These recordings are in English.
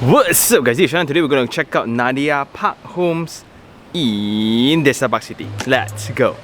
What's up guys, it's Sean. Today we're going to check out Nadia Parkhomes in Desa Parkcity. Let's go!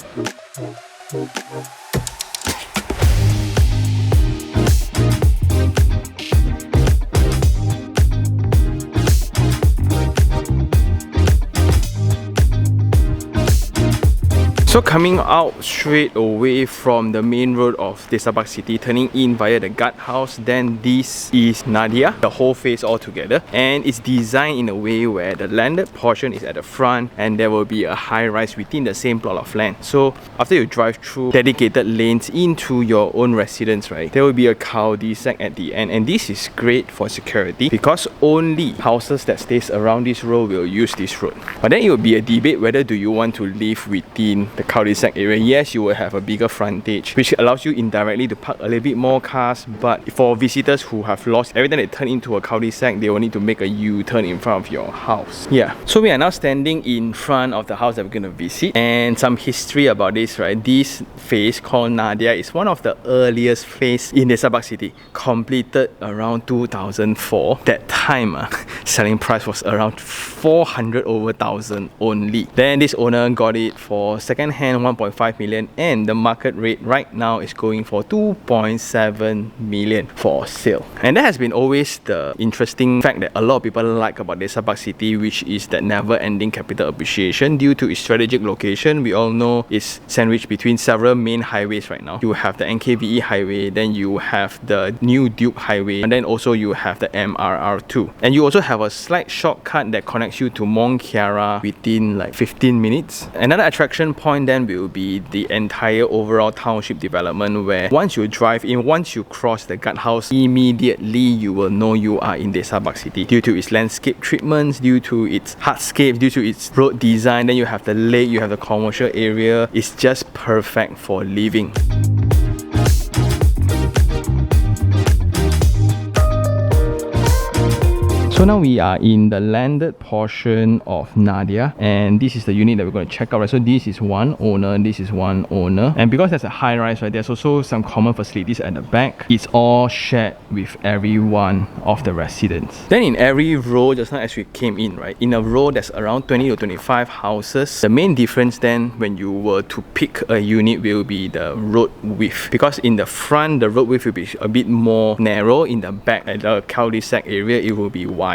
So coming out straight away from the main road of Desa Parkcity, turning in via the guardhouse, then this is Nadia, the whole face all together, and it's designed in a way where the landed portion is at the front and there will be a high rise within the same plot of land. So after you drive through dedicated lanes into your own residence, right, there will be a cul-de-sac at the end, and this is great for security because only houses that stays around this road will use this road. But then it will be a debate whether do you want to live within the cul-de-sac area. Yes, you will have a bigger frontage, which allows you indirectly to park a little bit more cars, but for visitors who have lost, every time they turn into a cul-de-sac, they will need to make a U-turn in front of your house. Yeah, so we are now standing in front of the house that we're going to visit, and some history about this, right? This phase called Nadia is one of the earliest phase in Desa Parkcity, completed around 2004. That time, selling price was around 400 over 1,000 only. Then this owner got it for second hand 1.5 million, and the market rate right now is going for 2.7 million for sale. And that has been always the interesting fact that a lot of people like about Desa Parkcity, which is that never-ending capital appreciation due to its strategic location. We all know it's sandwiched between several main highways right now. You have the NKVE highway, then you have the New Duke highway, and then also you have the MRR2. And you also have a slight shortcut that connects you to Mont Kiara within like 15 minutes. Another attraction point then will be the entire overall township development, where once you drive in, once you cross the guardhouse, immediately you will know you are in Desa Parkcity due to its landscape treatments, due to its hardscape, due to its road design. Then you have the lake, you have the commercial area. It's just perfect for living. So now we are in the landed portion of Nadia, and this is the unit that we're going to check out, right? So this is one owner, this is one owner, and because there's a high rise, right, there's also some common facilities at the back. It's all shared with every one of the residents. Then in every row, just now as we came in, right, in a row there's around 20 to 25 houses. The main difference then when you were to pick a unit will be the road width, because in the front the road width will be a bit more narrow, in the back at the cul-de-sac area it will be wide.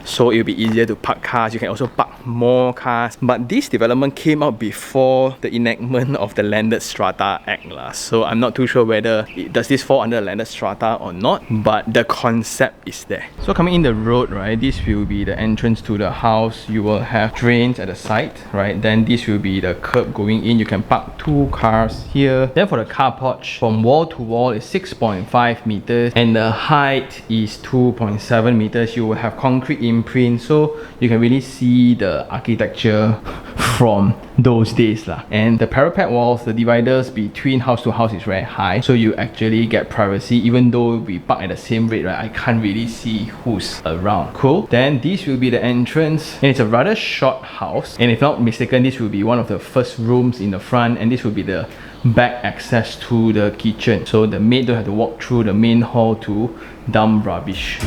So it will be easier to park cars. You can also park more cars. But this development came out before the enactment of the Landed Strata Act. So I'm not too sure whether does this fall under the Landed Strata or not, but the concept is there. So coming in the road, right, this will be the entrance to the house. You will have drains at the side, right? Then this will be the curb going in. You can park 2 cars here. Then for the carport, from wall to wall is 6.5 meters, and the height is 2.7 meters. You will have concrete imprint, so you can really see the architecture from those days lah. And the parapet walls, the dividers between house to house is very high, so you actually get privacy. Even though we park at the same rate, right, I can't really see who's around. Cool. Then this will be the entrance, and it's a rather short house, and if not mistaken, this will be one of the first rooms in the front, and this will be the back access to the kitchen, so the maid don't have to walk through the main hall to dump rubbish.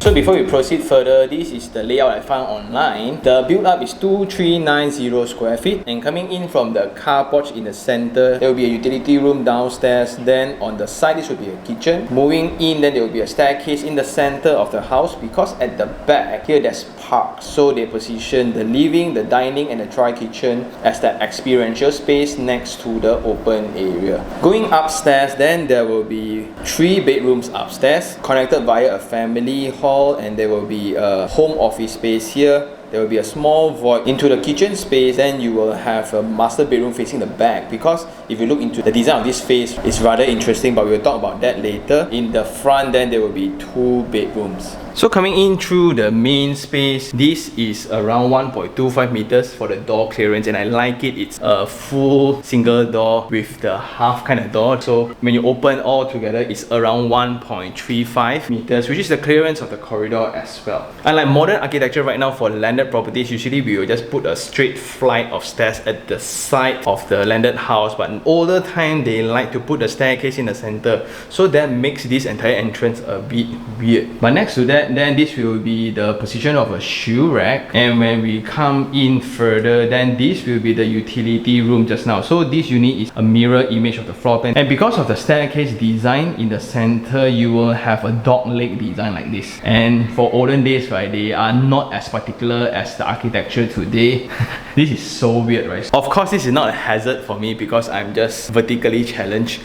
So before we proceed further, this is the layout I found online. The build up is 2390 square feet, and coming in from the carport in the center, there will be a utility room downstairs. Then on the side, this will be a kitchen. Moving in, then there will be a staircase in the center of the house, because at the back here there's park. So they position the living, the dining, and the dry kitchen as that experiential space next to the open area. Going upstairs, then there will be 3 bedrooms upstairs, connected via a family hall, and there will be a home office space here. There will be a small void into the kitchen space. Then you will have a master bedroom facing the back, because if you look into the design of this space, it's rather interesting, but we will talk about that later. In the front, then there will be 2 bedrooms. So coming in through the main space, this is around 1.25 meters for the door clearance, and I like it. It's a full single door with the half kind of door. So when you open all together, it's around 1.35 meters, which is the clearance of the corridor as well. Unlike modern architecture right now for landed properties, usually we will just put a straight flight of stairs at the side of the landed house, but in older time they like to put the staircase in the center, so that makes this entire entrance a bit weird. But next to that, then this will be the position of a shoe rack, and when we come in further, then this will be the utility room just now. So this unit is a mirror image of the floor plan, and because of the staircase design in the center, you will have a dog leg design like this. And for olden days, right, they are not as particular as the architecture today. This is so weird, right? Of course, this is not a hazard for me because I'm just vertically challenged.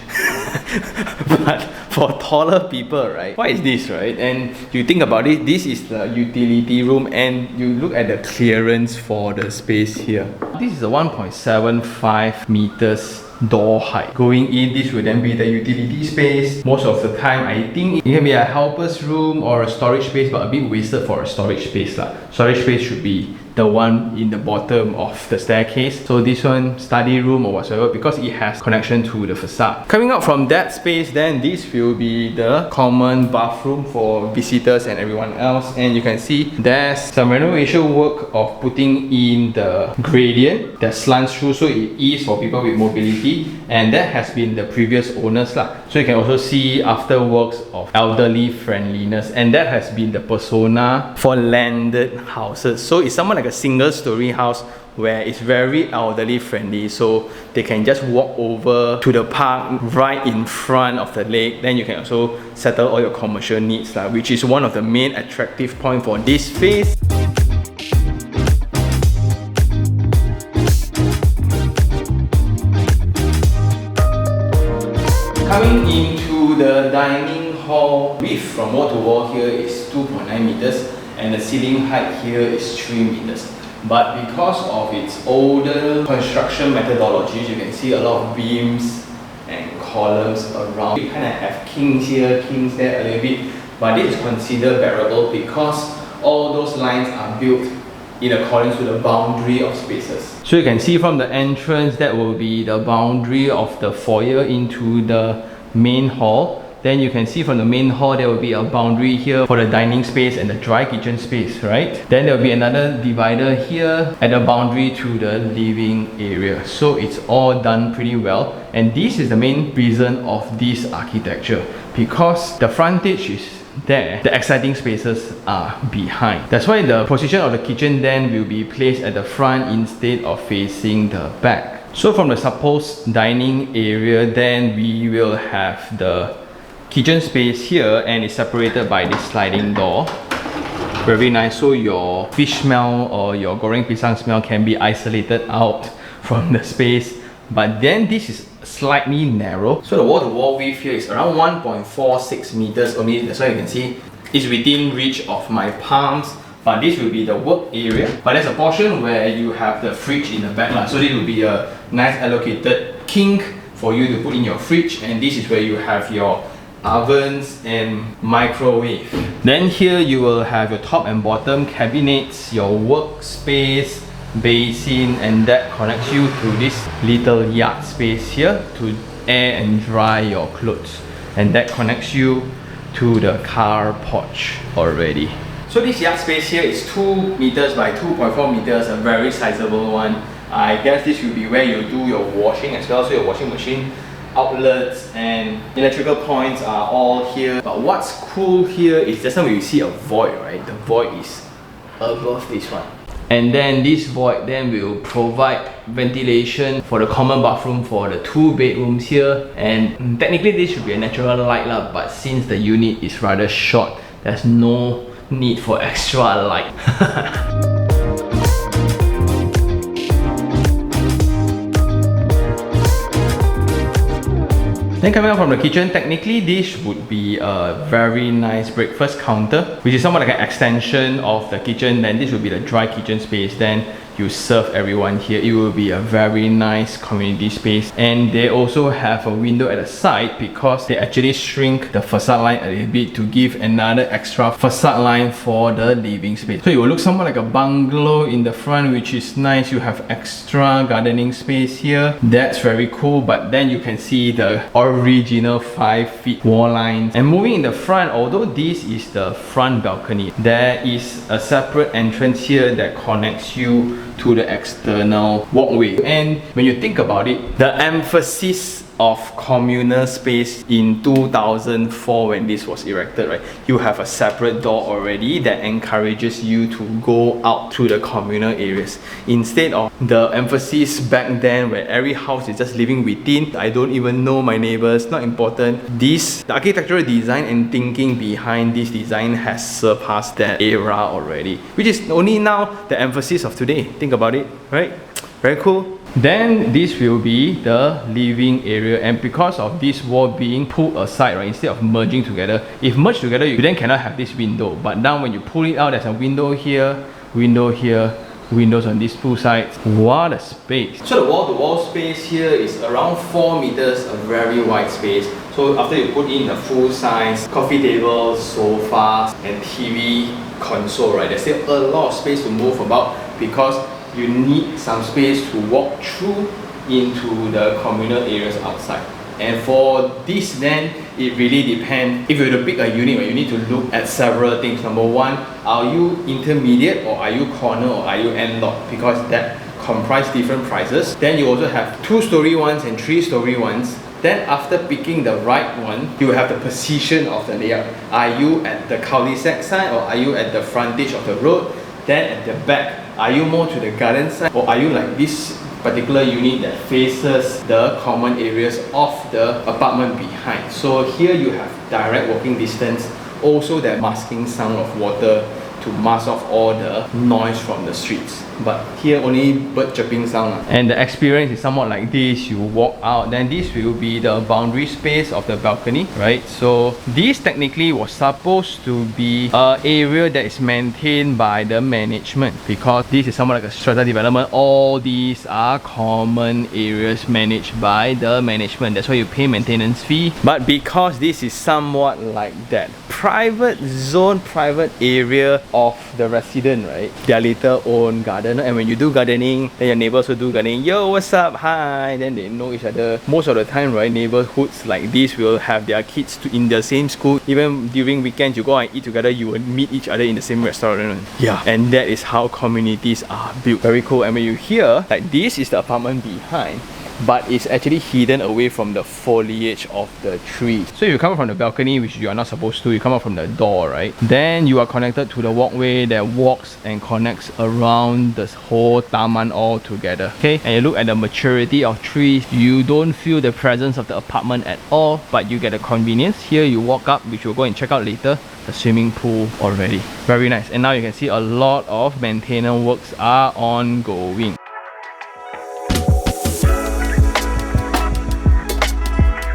But for taller people, right, what is this, right? And you think about it, this is the utility room, and you look at the clearance for the space here. This is a 1.75 meters door height. Going in, this will then be the utility space. Most of the time, I think it can be a helper's room or a storage space, but a bit wasted for a storage space lah. Storage space should be the one in the bottom of the staircase. So this one, study room or whatsoever, because it has connection to the facade. Coming out from that space, then this will be the common bathroom for visitors and everyone else. And you can see there's some renovation work of putting in the gradient that slants through, so it is for people with mobility, and that has been the previous owners lah. So you can also see afterworks of elderly friendliness, and that has been the persona for landed houses. So it's somewhat like a single story house where it's very elderly friendly, so they can just walk over to the park right in front of the lake. Then you can also settle all your commercial needs, which is one of the main attractive points for this phase. Coming into the dining hall, width from wall to wall here is 2.9 meters, and the ceiling height here is 3 meters. But because of its older construction methodologies, you can see a lot of beams and columns around. You kind of have kinks here, kinks there a little bit, but this is considered bearable because all those lines are built in accordance with the boundary of spaces. So you can see from the entrance, that will be the boundary of the foyer into the main hall. Then you can see from the main hall, there will be a boundary here for the dining space and the dry kitchen space, right? Then there will be another divider here at the boundary to the living area. So it's all done pretty well. And this is the main reason of this architecture, because the frontage is there, the exciting spaces are behind. That's why the position of the kitchen then will be placed at the front instead of facing the back. So from the supposed dining area, then we will have the kitchen space here, and it's separated by this sliding door. Very nice, so your fish smell or your goreng pisang smell can be isolated out from the space. But then this is slightly narrow, so the wall-to-wall width here is around 1.46 meters only. That's why you can see it's within reach of my palms. But this will be the work area, but there's a portion where you have the fridge in the back lah. So this will be a nice allocated kink for you to put in your fridge, and this is where you have your ovens and microwave. Then here you will have your top and bottom cabinets, your workspace, basin, and that connects you to this little yard space here to air and dry your clothes, and that connects you to the car porch already. So this yard space here is 2 meters by 2.4 meters, a very sizable one. I guess this will be where you do your washing as well, so your washing machine, outlets and electrical points are all here. But what's cool here is just now you see a void, right? The void is above this one. And then this void then will provide ventilation for the common bathroom for the 2 bedrooms here. And technically this should be a natural light lah, but since the unit is rather short, there's no need for extra light. Then coming out from the kitchen, technically this would be a very nice breakfast counter, which is somewhat like an extension of the kitchen. Then this would be the dry kitchen space. Then you serve everyone here. It will be a very nice community space. And they also have a window at the side because they actually shrink the facade line a little bit to give another extra facade line for the living space. So it will look somewhat like a bungalow in the front, which is nice. You have extra gardening space here. That's very cool. But then you can see the original 5 feet wall lines. And moving in the front, although this is the front balcony, there is a separate entrance here that connects you to the external walkway. And when you think about it, the emphasis of communal space in 2004 when this was erected, right? You have a separate door already that encourages you to go out to the communal areas. Instead of the emphasis back then where every house is just living within, I don't even know my neighbors, not important. The architectural design and thinking behind this design has surpassed that era already, which is only now the emphasis of today. Think about it, right? Very cool. Then this will be the living area, and because of this wall being pulled aside, right, instead of merging together, if merged together you then cannot have this window, but now when you pull it out, there's a window here, windows on these two sides. What a space. So the wall-to-wall space here is around 4 meters, a very wide space. So after you put in the full size coffee table, sofa and TV console, right, there's still a lot of space to move about because you need some space to walk through into the communal areas outside. And for this then, it really depends. If you were to pick a unit, you need to look at several things. Number one, are you intermediate or are you corner or are you end lot? Because that comprise different prices. Then you also have 2-story ones and 3-story ones. Then after picking the right one, you have the position of the layout. Are you at the cul-de-sac side or are you at the frontage of the road? Then at the back, are you more to the garden side or are you like this particular unit that faces the common areas of the apartment behind? So here you have direct walking distance, also that masking sound of water to mask off all the noise from the streets. But here only bird chirping sound. And the experience is somewhat like this. You walk out, then this will be the boundary space of the balcony, right? So this technically was supposed to be an area that is maintained by the management, because this is somewhat like a strata development. All these are common areas managed by the management. That's why you pay maintenance fee. But because this is somewhat like that private zone, private area of the resident, right? Their little own garden. And when you do gardening, then your neighbors will do gardening. Yo, what's up? Hi. Then they know each other. Most of the time, right, neighborhoods like this will have their kids in the same school. Even during weekends, you go and eat together, you will meet each other in the same restaurant. Yeah, and that is how communities are built. Very cool. And when you hear, like, this is the apartment behind, but it's actually hidden away from the foliage of the tree. So if you come up from the balcony, which you are not supposed to, you come up from the door, right? Then you are connected to the walkway that walks and connects around this whole taman all together. Okay, and you look at the maturity of trees, you don't feel the presence of the apartment at all, but you get the convenience. Here you walk up, which we'll go and check out later, the swimming pool already. Very nice. And now you can see a lot of maintenance works are ongoing.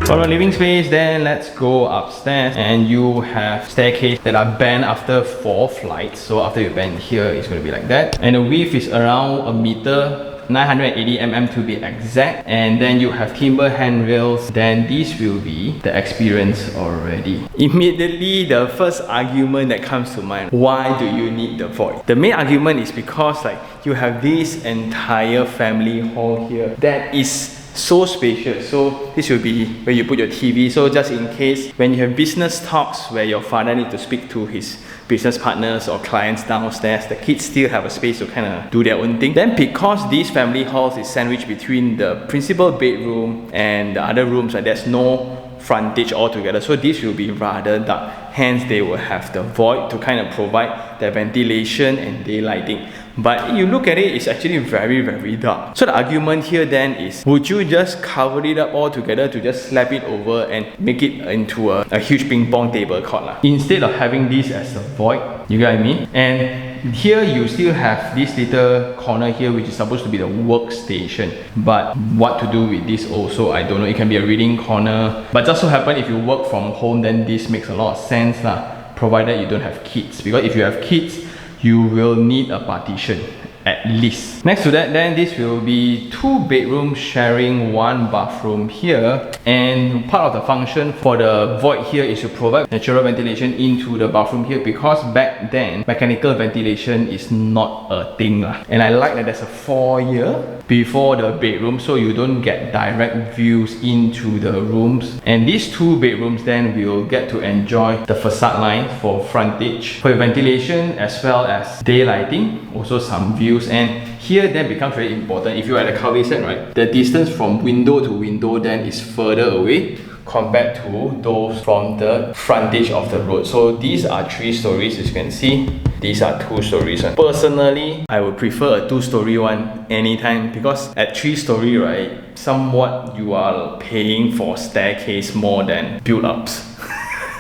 For the living space, then let's go upstairs, and you have staircase that are bent after 4 flights. So after you bend here, it's going to be like that. And the width is around a meter, 980 mm to be exact. And then you have timber handrails. Then this will be the experience already. Immediately, the first argument that comes to mind, why do you need the void? The main argument is because like you have this entire family hall here that is so spacious. So this will be where you put your TV. So just in case when you have business talks where your father needs to speak to his business partners or clients downstairs, the kids still have a space to kind of do their own thing. Then because these family halls is sandwiched between the principal bedroom and the other rooms, and there's no frontage altogether, so this will be rather dark. Hence they will have the void to kind of provide the ventilation and daylighting. But you look at it, it's actually very, very dark. So the argument here then is, would you just cover it up all together to just slap it over and make it into a huge ping pong table court lah, instead of having this as a void? You get what I mean? And here you still have this little corner here, which is supposed to be the workstation. But what to do with this also, I don't know. It can be a reading corner. But just so happen if you work from home, then this makes a lot of sense lah, provided you don't have kids. Because if you have kids, you will need a partition. at least. Next to that, then this will be 2 bedrooms sharing 1 bathroom here, and part of the function for the void here is to provide natural ventilation into the bathroom here, because back then mechanical ventilation is not a thing and I like that there's a foyer before the bedroom, so you don't get direct views into the rooms. And these 2 bedrooms then will get to enjoy the facade line for frontage, for ventilation as well as daylighting, also some views. And here then becomes very important. If you're at a cul-de-sac, right, the distance from window to window then is further away compared to those from the frontage of the road. So these are 3 stories, as you can see. These are 2 stories. Personally, I would prefer a 2-story one anytime, because at 3-story, right, somewhat you are paying for staircase more than build-ups.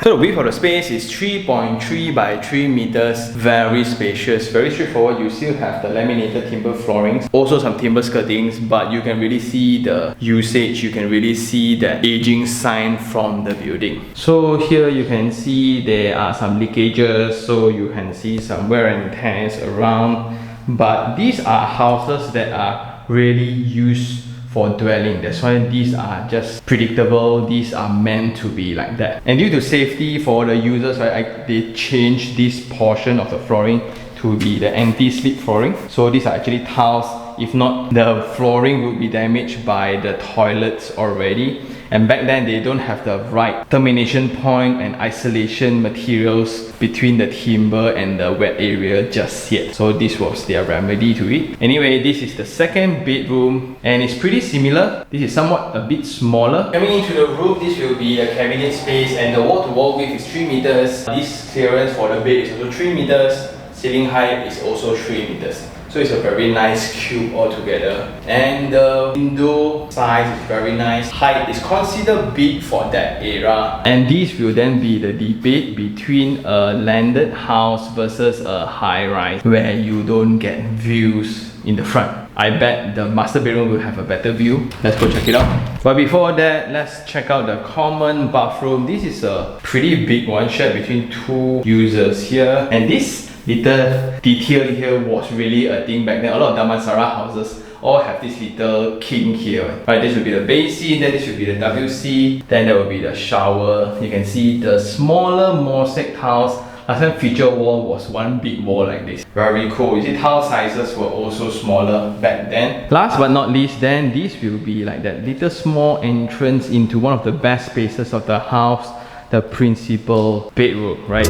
So the width of the space is 3.3 by 3 meters, very spacious, very straightforward. You still have the laminated timber floorings, also some timber skirtings, but you can really see the usage, you can really see the aging sign from the building. So here you can see there are some leakages, so you can see some wear and tears around, but these are houses that are really used for dwelling. That's why these are just predictable. These are meant to be like that. And due to safety for the users, right, they changed this portion of the flooring to be the anti-slip flooring. So these are actually tiles. If not, the flooring would be damaged by the toilets already. And back then, they don't have the right termination point and isolation materials between the timber and the wet area just yet. So this was their remedy to it. Anyway, this is the 2nd bedroom and it's pretty similar. This is somewhat a bit smaller. Coming into the roof, this will be a cabinet space, and the wall-to-wall width is 3 meters. This clearance for the bed is also 3 meters. Ceiling height is also 3 meters. So it's a very nice cube altogether. And the window size is very nice. Height is considered big for that era. And this will then be the debate between a landed house versus a high-rise, where you don't get views in the front. I bet the master bedroom will have a better view. Let's go check it out. But before that, let's check out the common bathroom. This is a pretty big one, shared between 2 users here. And this little detail here was really a thing back then. A lot of Damansara houses all have this little kink here. Right, this will be the basin, then this will be the WC, then there will be the shower. You can see the smaller mosaic tiles. Last time feature wall was one big wall like this. Very cool. You see, tile sizes were also smaller back then. Last but not least, then this will be like that little small entrance into one of the best spaces of the house, the principal bedroom, right?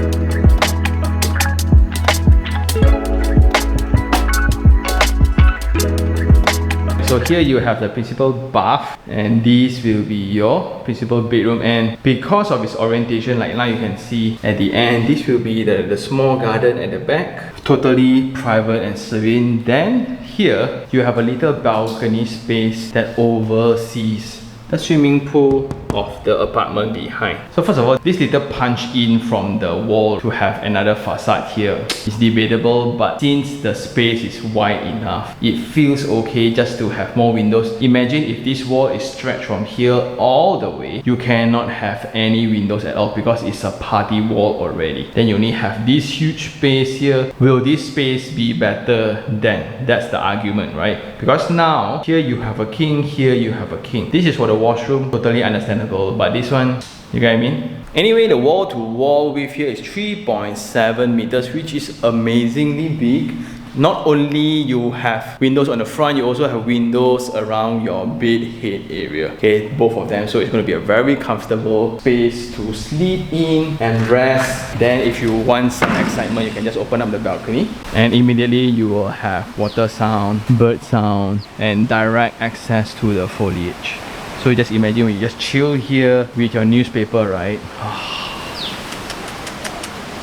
So here you have the principal bath, and this will be your principal bedroom. And because of its orientation, like now you can see at the end, this will be the small garden at the back, totally private and serene. Then here you have a little balcony space that oversees the swimming pool of the apartment behind. So first of all, this little punch in from the wall to have another facade here is debatable, but since the space is wide enough, it feels okay just to have more windows. Imagine if this wall is stretched from here all the way, you cannot have any windows at all because it's a party wall already. Then you only have this huge space here. Will this space be better then? That's the argument, right? Because now, here you have a king, here you have a king. This is for the washroom, totally understandable. But this one, you get what I mean? Anyway, the wall-to-wall width here is 3.7 meters, which is amazingly big. Not only you have windows on the front, you also have windows around your bed head area. Okay, both of them. So it's going to be a very comfortable space to sleep in and rest. Then if you want some excitement, you can just open up the balcony. And immediately you will have water sound, bird sound, and direct access to the foliage. So you just imagine when you just chill here with your newspaper, right?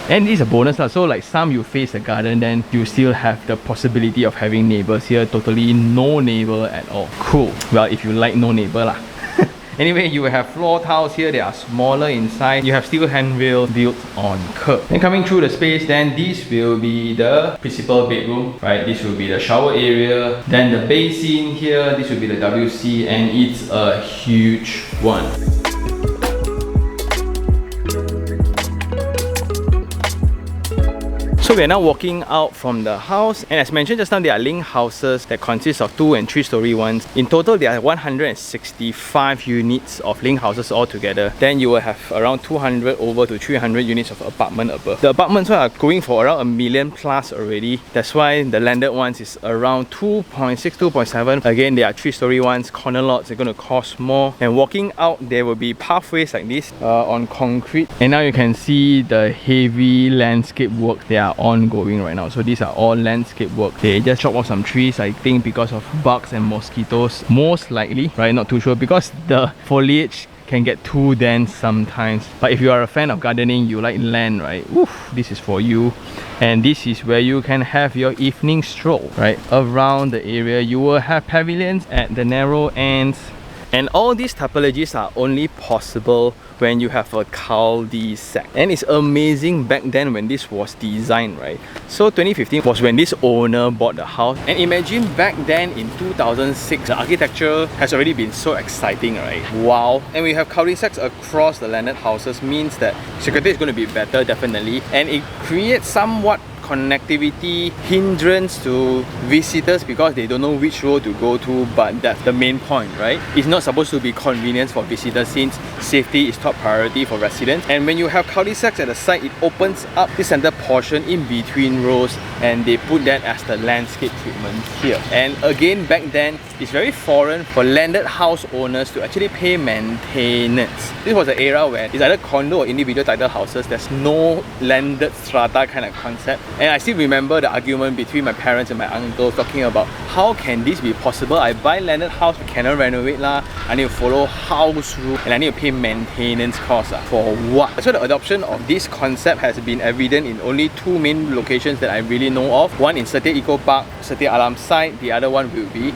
And this is a bonus lah. So like some you face the garden, then you still have the possibility of having neighbors here. Totally no neighbor at all. Cool. Well, if you like no neighbor lah. Anyway, you have floor tiles here. They are smaller inside. You have steel handrail built on curb. Then coming through the space, then this will be the principal bedroom, right? This will be the shower area. Then the basin here. This will be the WC, and it's a huge one. So we are now walking out from the house, and as mentioned just now, there are link houses that consist of 2- and 3-story ones. In total, there are 165 units of link houses altogether. Then you will have around 200 over to 300 units of apartment above. The apartments are going for around $1 million plus already. That's why the landed ones is around 2.6, 2.7. Again, there are 3-story ones, corner lots, they're going to cost more. And walking out, there will be pathways like this on concrete. And now you can see the heavy landscape work they are ongoing right now. So these are all landscape work. They just chop off some trees, I think because of bugs and mosquitoes, most likely, right? Not too sure, because the foliage can get too dense sometimes. But if you are a fan of gardening, you like land, right? Oof, this is for you. And this is where you can have your evening stroll, right? Around the area, you will have pavilions at the narrow ends. And all these typologies are only possible when you have a cul-de-sac. And it's amazing back then when this was designed, right? So 2015 was when this owner bought the house. And imagine back then in 2006, the architecture has already been so exciting, right? Wow. And we have cul-de-sacs across the landed houses, means that security is going to be better, definitely. And it creates somewhat connectivity hindrance to visitors because they don't know which road to go to, but that's the main point, right? It's not supposed to be convenience for visitors since safety is top priority for residents. And when you have cul-de-sacs at the side, it opens up the center portion in between rows, and they put that as the landscape treatment here. And again, back then, it's very foreign for landed house owners to actually pay maintenance. This was an era where it's either condo or individual title houses. There's no landed strata kind of concept. And I still remember the argument between my parents and my uncle talking about how can this be possible? I buy landed house, I cannot renovate lah. I need to follow house rule and I need to pay maintenance costs for what? So the adoption of this concept has been evident in only 2 main locations that I really know of. One in Setia Eco Park, Setia Alam site. The other one will be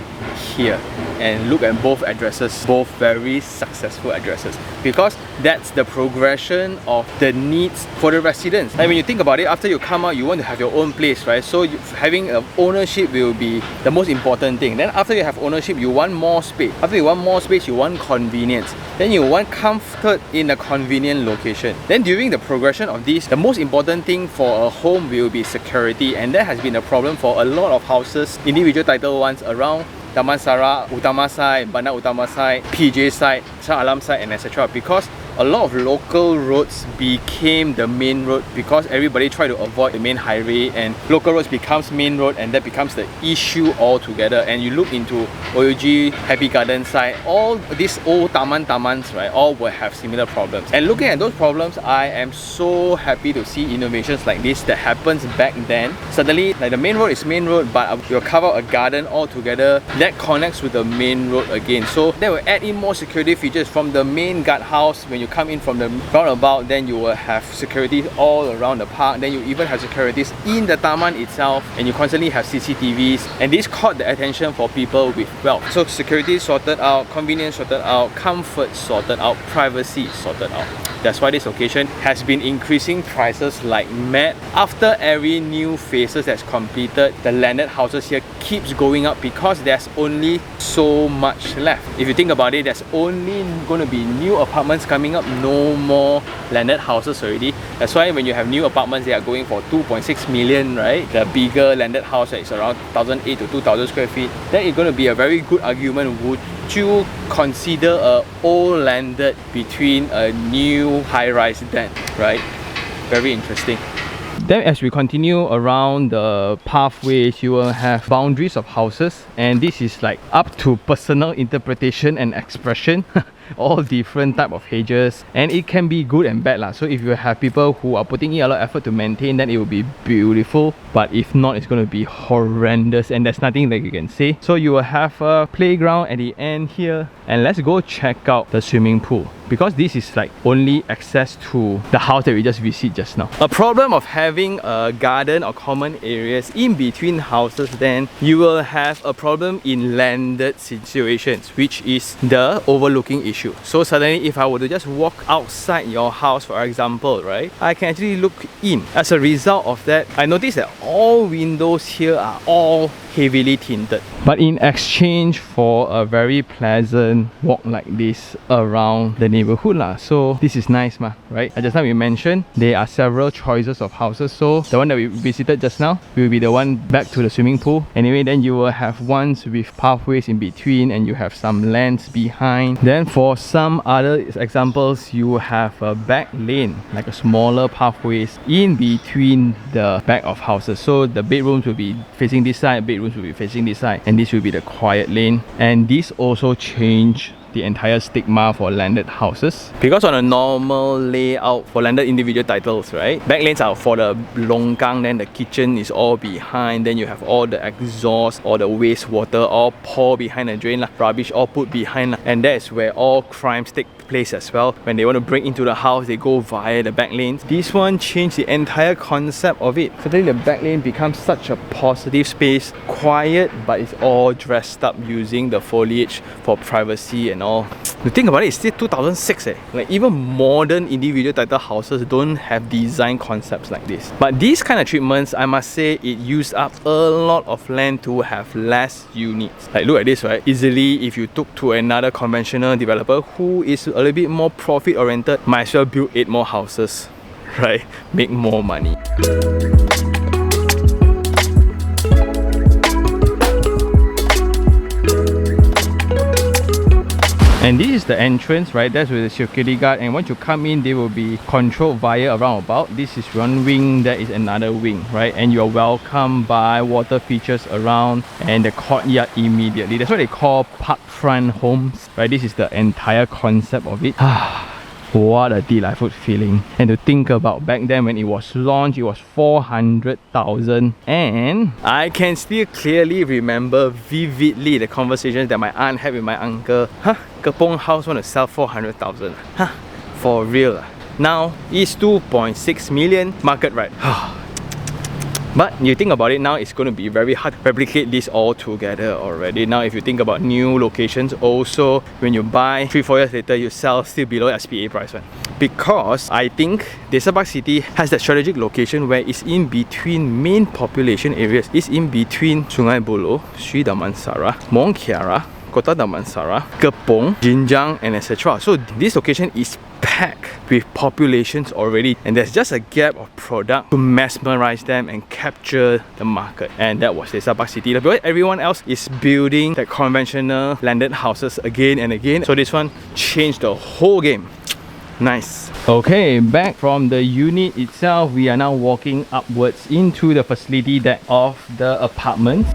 here. And look at both addresses, both very successful addresses, because that's the progression of the needs for the residents. Like when you think about it, after you come out, you want to have your own place, right? So having ownership will be the most important thing. Then after you have ownership, you want more space. After you want more space, you want convenience. Then you want comfort in a convenient location. Then during the progression of this, the most important thing for a home will be security, and that has been a problem for a lot of houses, individual title ones around Damansara, Utama side, Bandar Utama side, PJ side, Shah Alam side, and etc. Because a lot of local roads became the main road because everybody tried to avoid the main highway, and local roads becomes main road, and that becomes the issue altogether. And you look into OUG, Happy Garden side, all these old tamans, right, all will have similar problems. And looking at those problems, I am so happy to see innovations like this that happens back then. Suddenly, like the main road is main road, but you'll cover a garden altogether that connects with the main road again. So that will add in more security features from the main guardhouse. When you come in from the roundabout, then you will have security all around the park. Then you even have securities in the taman itself, and you constantly have CCTVs. And this caught the attention for people with wealth. So security sorted out, convenience sorted out, comfort sorted out, privacy sorted out. That's why this location has been increasing prices like mad. After every new phases that's completed, the landed houses here keeps going up because there's only so much left. If you think about it, there's only going to be new apartments coming up, no more landed houses already. That's why when you have new apartments, they are going for 2.6 million, right? The bigger landed house is around 1,800 to 2,000 square feet. Then it's going to be a very good argument. Would you consider a old landed between a new high-rise then, right? Very interesting. Then as we continue around the pathways, you will have boundaries of houses, and this is like up to personal interpretation and expression. All different type of hedges, and it can be good and bad lah. So if you have people who are putting in a lot of effort to maintain, then it will be beautiful, but if not, it's going to be horrendous, and there's nothing that you can say. So you will have a playground at the end here, and let's go check out the swimming pool, because this is like only access to the house that we just visited just now. A problem of having a garden or common areas in between houses, then you will have a problem in landed situations, which is the overlooking issue. So suddenly, if I were to just walk outside your house, for example, right, I can actually look in. As a result of that, I noticed that all windows here are all heavily tinted. But in exchange for a very pleasant walk like this around the neighborhood lah. So this is nice ma, right? Just now we mentioned there are several choices of houses. So the one that we visited just now will be the one back to the swimming pool. Anyway, then you will have ones with pathways in between and you have some lands behind. Then for some other examples, you have a back lane, like a smaller pathways in between the back of houses. So the bedrooms will be facing this side, bedrooms will be facing this side, and this will be the quiet lane. And this also changed the entire stigma for landed houses, because on a normal layout for landed individual titles, right, back lanes are for the longkang, then the kitchen is all behind, then you have all the exhaust or the wastewater all pour behind the drain, rubbish all put behind, and that's where all crimes take place as well. When they want to break into the house, they go via the back lanes. This one changed the entire concept of it. Suddenly the back lane becomes such a positive space, quiet, but it's all dressed up using the foliage for privacy and all. The thing about it is still 2006 Like even modern individual title houses don't have design concepts like this. But these kind of treatments, I must say, it used up a lot of land to have less units. Like look at this, right? Easily, if you took to another conventional developer who is a little bit more profit oriented, might as well build 8 more houses, right? Make more money. And this is the entrance, right? That's with the security guard, and once you come in, they will be controlled via a roundabout. This is one wing, that is another wing, right? And you are welcomed by water features around and the courtyard immediately. That's what they call parkfront homes, right? This is the entire concept of it. What a delightful feeling. And to think about back then when it was launched, it was 400,000, and I can still clearly remember vividly the conversations that my aunt had with my uncle. Kepong house want to sell 400,000. For real. Now it's 2.6 million market, right? But you think about it now, it's going to be very hard to replicate this all together already. Now if you think about new locations, also when you buy 3-4 years later, you sell still below SPA price, right? Because I think Desa Parkcity has that strategic location where it's in between main population areas. It's in between Sungai Buloh, Sri Damansara, Mont Kiara, Kota Damansara, Kepong, Jinjang, and etc. So this location is packed with populations already, and there's just a gap of product to mesmerize them and capture the market. And that was Desa Parkcity, because everyone else is building that conventional landed houses again and again. So this one changed the whole game. Nice. Okay, back from the unit itself, we are now walking upwards into the facility deck of the apartment.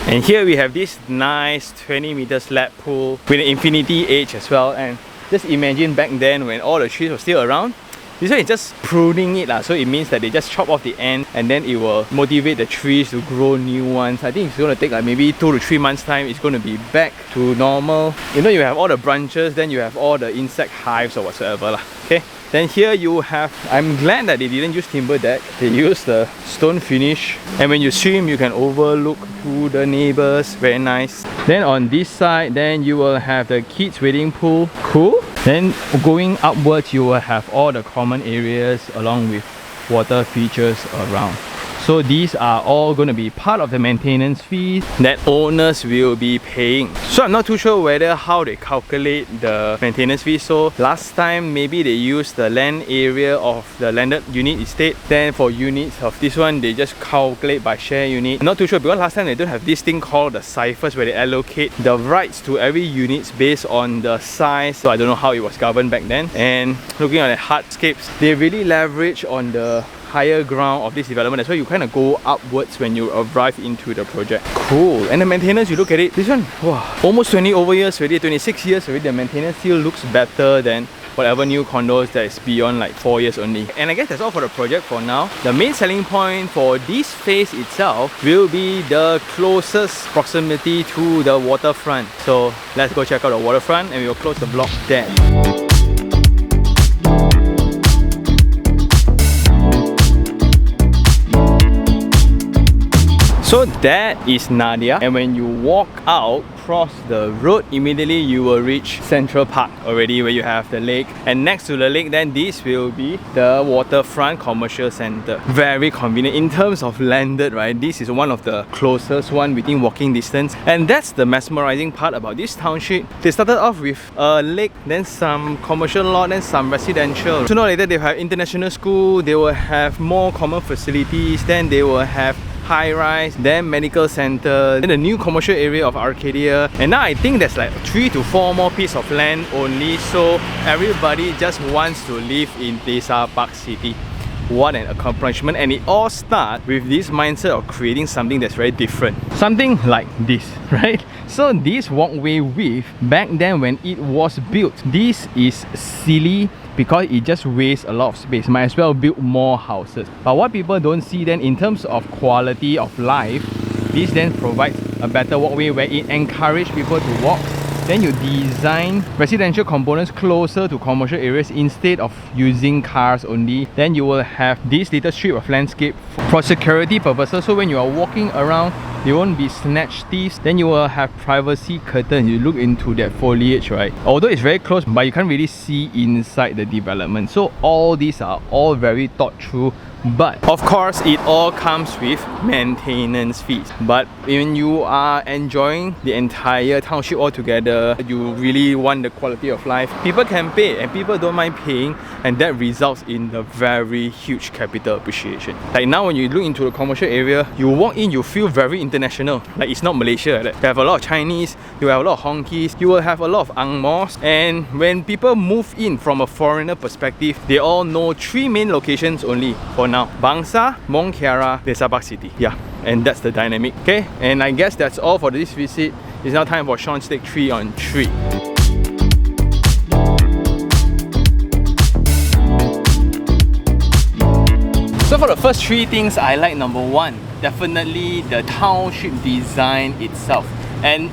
And here we have this nice 20-meter slab pool with an infinity edge as well. And just imagine back then when all the trees were still around, this one is just pruning it, so it means that they just chop off the end and then it will motivate the trees to grow new ones. I think it's going to take like maybe 2 to 3 months time. It's going to be back to normal. You know, you have all the branches, then you have all the insect hives or whatsoever. Okay. Then here you have, I'm glad that they didn't use timber deck, they used the stone finish. And when you swim, you can overlook to the neighbors, very nice. Then on this side, then you will have the kids wading pool, cool. Then going upwards, you will have all the common areas along with water features around. So these are all going to be part of the maintenance fees that owners will be paying. So I'm not too sure whether how they calculate the maintenance fee. So last time maybe they used the land area of the landed unit instead. Then for units of this one, they just calculate by share unit. I'm not too sure because last time they don't have this thing called the ciphers where they allocate the rights to every unit based on the size. So I don't know how it was governed back then. And looking at the hardscapes, they really leverage on the higher ground of this development. That's why you kind of go upwards when you arrive into the project. Cool. And the maintenance, you look at it, this one, wow, almost 20 over years already, 26 years already. The maintenance still looks better than whatever new condos that is beyond like 4 years only. And I guess that's all for the project for now. The main selling point for this phase itself will be the closest proximity to the waterfront. So let's go check out the waterfront and we will close the vlog there. So that is Nadia, and when you walk out cross the road, immediately you will reach Central Park already, where you have the lake. And next to the lake, then this will be the waterfront commercial center. Very convenient in terms of landed, right? This is one of the closest one within walking distance, and that's the mesmerizing part about this township. They started off with a lake, then some commercial lot, then some residential. Sooner or later, they will have international school, they will have more common facilities, then they will have high-rise, then medical center, then the new commercial area of Arcadia, and now I think there's like 3 to 4 more pieces of land only, so everybody just wants to live in Desa Parkcity. What an accomplishment. And it all starts with this mindset of creating something that's very different, something like this, right? So this walkway width, back then when it was built, this is silly because it just wastes a lot of space. Might as well build more houses. But what people don't see then, in terms of quality of life, this then provides a better walkway where it encourages people to walk. Then you design residential components closer to commercial areas instead of using cars only. Then you will have this little strip of landscape for security purposes, so when you are walking around, there won't be snatch thieves. Then you will have privacy curtain. You look into that foliage, right? Although it's very close, but you can't really see inside the development. So all these are all very thought through. But of course, it all comes with maintenance fees. But when you are enjoying the entire township altogether, you really want the quality of life, people can pay, and people don't mind paying, and that results in the very huge capital appreciation. Like now when you look into the commercial area, you walk in, you feel very international. Like it's not Malaysia. Like, you have a lot of Chinese, you have a lot of Hongkies, you will have a lot of Ang Mohs. And when people move in from a foreigner perspective, they all know 3 main locations only for now: Bangsa, Mong Kiara, Desa Parkcity. Yeah, and that's the dynamic. Okay, and I guess that's all for this visit. It's now time for Sean's take 3 on 3. So for the first 3 things I like, number 1, definitely the township design itself. And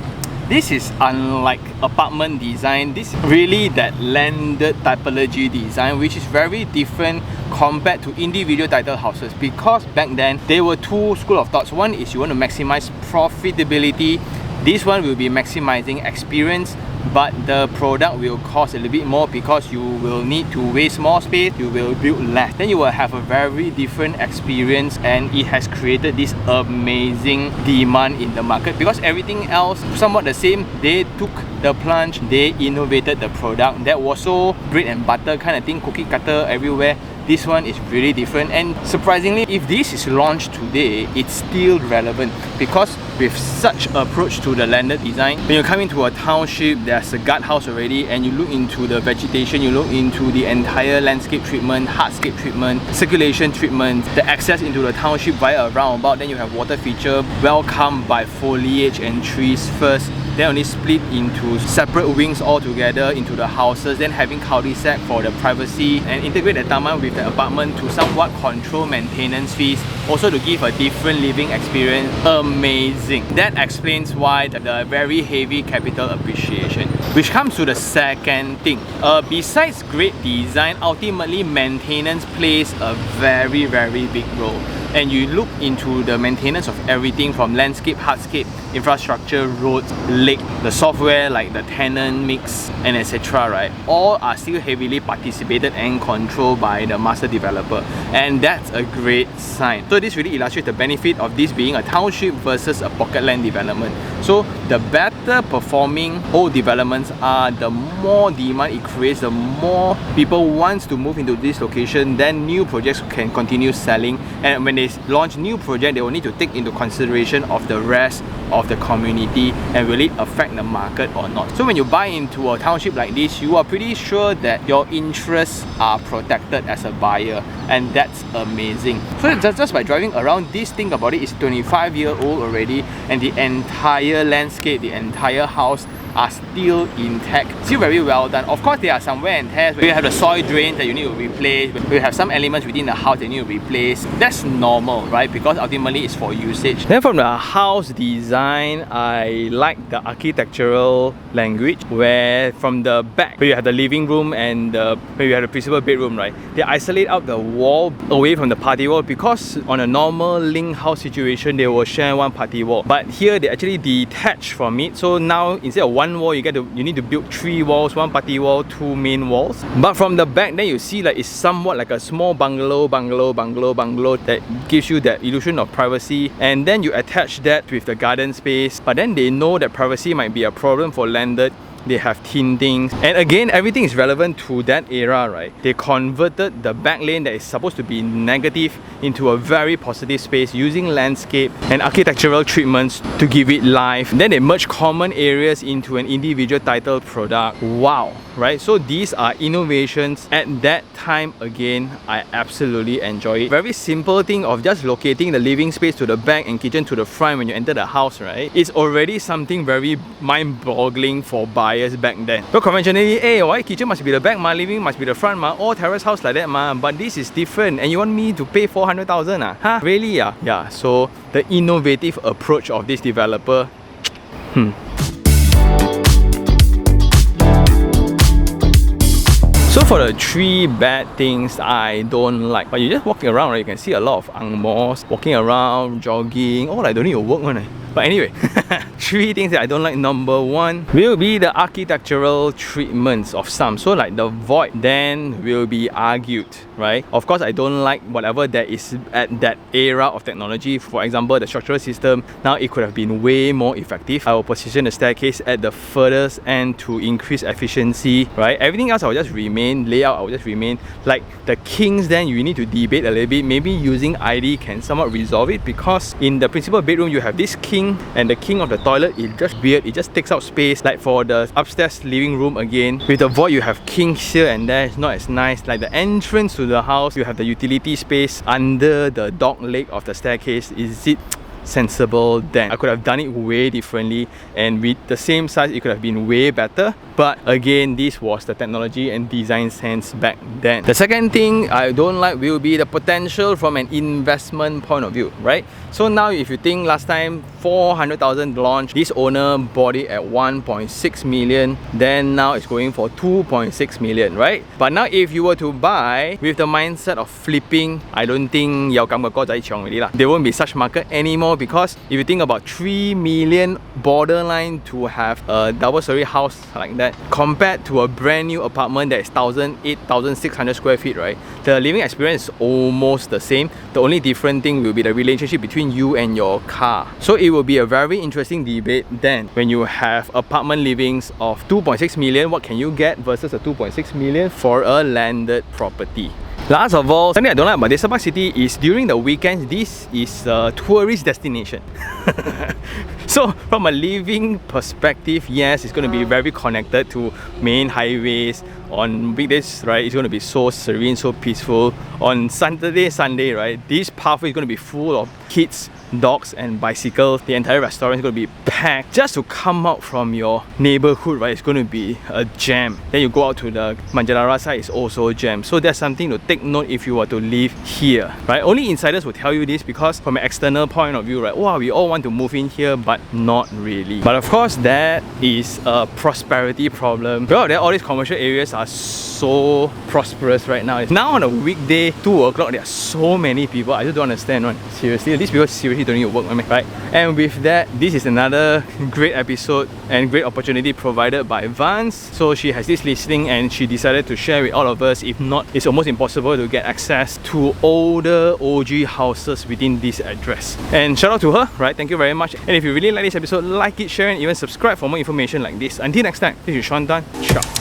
this is unlike apartment design. This is really that landed typology design, which is very different compared to individual title houses, because back then there were 2 schools of thoughts. One is you want to maximize profitability. This one will be maximizing experience, but the product will cost a little bit more because you will need to waste more space, you will build less. Then you will have a very different experience, and it has created this amazing demand in the market because everything else somewhat the same. They took the plunge, they innovated the product that was so bread and butter kind of thing, cookie cutter everywhere. This one is really different, and surprisingly, if this is launched today, it's still relevant because with such approach to the landed design, when you come into a township, there's a guardhouse already, and you look into the vegetation, you look into the entire landscape treatment, hardscape treatment, circulation treatment, the access into the township via a roundabout. Then you have water feature, welcomed by foliage and trees first, then only split into separate wings altogether into the houses, then having cul-de-sac for the privacy, and integrate the taman with the apartment to somewhat control maintenance fees, also to give a different living experience. Amazing. That explains why the very heavy capital appreciation. Which comes to the second thing. Besides great design, ultimately maintenance plays a very big role. And you look into the maintenance of everything from landscape, hardscape, infrastructure, roads, lake, the software like the tenant mix, and etc. right? All are still heavily participated and controlled by the master developer, and that's a great sign. So this really illustrates the benefit of this being a township versus a pocket land development. So the better performing old developments are, the more demand it creates, the more people want to move into this location, then new projects can continue selling. And when they launch new project, they will need to take into consideration of the rest of the community, and will it affect the market or not. So when you buy into a township like this, you are pretty sure that your interests are protected as a buyer, and that's amazing. So just by driving around this, think about it, it's 25-year-old already, and the entire landscape, the entire house are still intact, still very well done. Of course, there are some wear and tears. You have the soil drains that you need to replace. You have some elements within the house that you need to replace. That's normal, right? Because ultimately it's for usage. Then from the house design, I like the architectural language, where from the back, where you have the living room and where you have the principal bedroom, right? They isolate out the wall away from the party wall, because on a normal link house situation, they will share one party wall. But here they actually detach from it. So now instead of one wall, you need to build 3 walls, 1 party wall, 2 main walls. But from the back, then you see like it's somewhat like a small bungalow that gives you that illusion of privacy. And then you attach that with the garden space. But then they know that privacy might be a problem for landlord. They have tintings, and again, everything is relevant to that era, right? They converted the back lane that is supposed to be negative into a very positive space using landscape and architectural treatments to give it life. Then they merge common areas into an individual title product. Wow, right? So these are innovations. At that time, again, I absolutely enjoy it. Very simple thing of just locating the living space to the back and kitchen to the front when you enter the house, right? It's already something very mind-boggling for buyers back then. So conventionally, hey, why kitchen must be the back, ma, living must be the front, ma, all terrace house like that, ma. But this is different, and you want me to pay 400,000, ah? Huh? Really, ah? Yeah. So the innovative approach of this developer, So for the 3 bad things I don't like, but you just walking around, right? You can see a lot of ang mohs walking around, jogging. Oh, I don't need to work on it. But anyway, 3 things that I don't like. Number 1 will be the architectural treatments of some. So like the void then will be argued, right? Of course, I don't like whatever that is at that era of technology. For example, the structural system, now it could have been way more effective. I will position the staircase at the furthest end to increase efficiency, right? Everything else I will just remain, layout I will just remain. Like the kinks, then you need to debate a little bit. Maybe using ID can somewhat resolve it, because in the principal bedroom you have this king, and the king of the toilet is just weird. It just takes out space. Like for the upstairs living room, again, with the void you have kinks here and there. It's not as nice. Like the entrance to the house, you have the utility space under the dog leg of the staircase. Is it sensible? Then I could have done it way differently, and with the same size it could have been way better. But again, this was the technology and design sense back then. The second thing I don't like will be the potential from an investment point of view, right? So now if you think last time 400,000 launch, this owner bought it at 1.6 million, then now it's going for 2.6 million, right? But now if you were to buy with the mindset of flipping, I don't think there won't be such market anymore, because if you think about 3 million borderline to have a double-story house like that, compared to a brand new apartment that is 8,600 square feet, right? The living experience is almost the same. The only different thing will be the relationship between you and your car. So it will be a very interesting debate then when you have apartment livings of 2.6 million, what can you get versus a 2.6 million for a landed property. Last of all, something I don't like about Desa Parkcity is during the weekends, this is a tourist destination. So from a living perspective, yes, it's going to be very connected to main highways. On weekdays, right, it's going to be so serene, so peaceful. On Saturday, Sunday, right, this pathway is going to be full of kids, dogs and bicycles. The entire restaurant is going to be packed. Just to come out from your neighborhood, right, it's going to be a jam. Then you go out to the Manjalara side, it's also a jam. So that's something to take note if you were to live here, right? Only insiders will tell you this, because from an external point of view, right, wow, we all want to move in here, but not really. But of course, that is a prosperity problem. Well, all these commercial areas are so prosperous right now. Now on a weekday, 2 o'clock, there are so many people. I just don't understand, right? Seriously, these people seriously don't need to work, right? And with that, this is another great episode and great opportunity provided by Vance. So she has this listing and she decided to share with all of us. If not, it's almost impossible to get access to older OG houses within this address. And shout out to her, right? Thank you very much. And if you really like this episode, like it, share, and even subscribe for more information like this. Until next time, this is Sean Tan. Ciao.